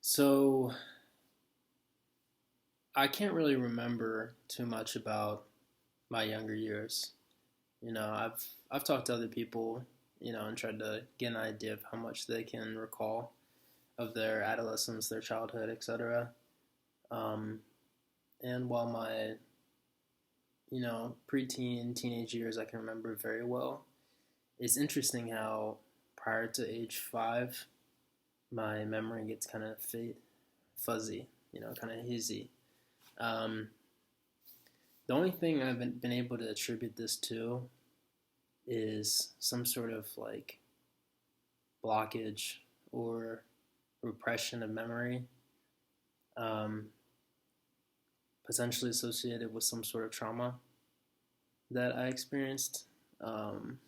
So I can't really remember too much about my younger years. I've talked to other people, and tried to get an idea of how much they can recall of their adolescence, their childhood, etc. Um, and while my, preteen, teenage years I can remember very well, it's interesting how prior to age 5, my memory gets kind of fuzzy, kind of hazy. Um, The only thing I've been able to attribute this to is some sort of like blockage or repression of memory, um, potentially associated with some sort of trauma that I experienced. Um,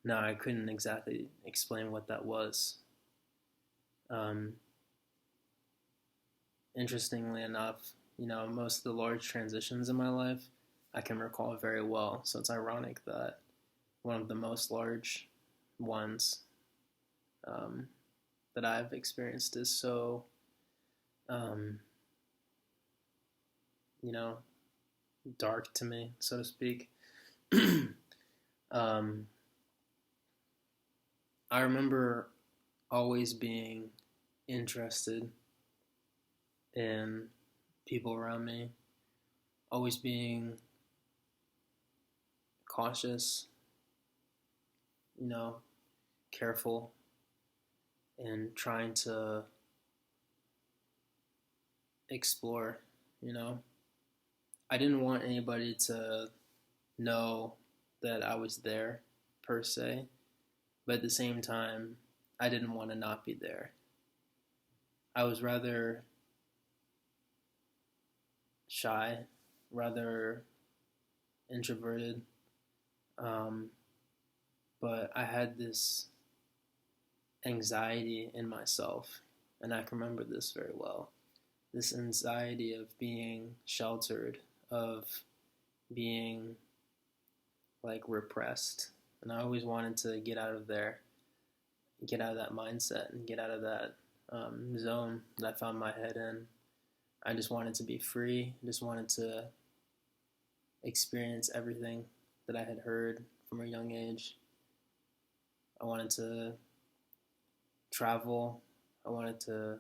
now, I couldn't exactly explain what that was. Um, Interestingly enough, most of the large transitions in my life I can recall very well. So it's ironic that one of the most large ones um, that I've experienced is so, um, you know, dark to me, so to speak. um, I remember always being interested in people around me, always being cautious, you know, careful, and trying to explore, you know. I didn't want anybody to know that I was there per se, but at the same time, I didn't want to not be there. I was rather shy, rather introverted, um, but I had this anxiety in myself, and I can remember this very well. This anxiety of being sheltered, of being like repressed, and I always wanted to get out of there, get out of that mindset, and get out of that zone that I found my head in. I just wanted to be free. I just wanted to experience everything that I had heard from a young age. I wanted to travel. I wanted to,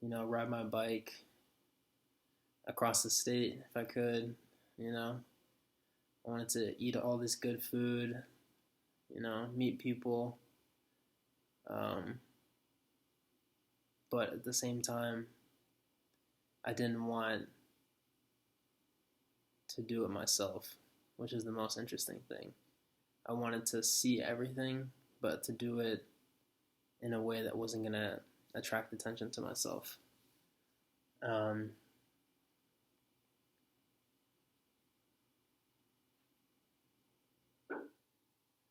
ride my bike across the state if I could. You know, I wanted to eat all this good food. Meet people. Um, but at the same time, I didn't want to do it myself, which is the most interesting thing. I wanted to see everything, but to do it in a way that wasn't going to attract attention to myself. Um,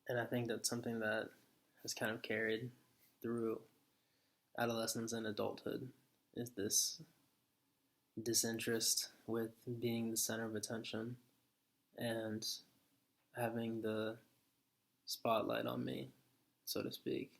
and I think that's something that has kind of carried through adolescence and adulthood is this disinterest with being the center of attention and having the spotlight on me, so to speak.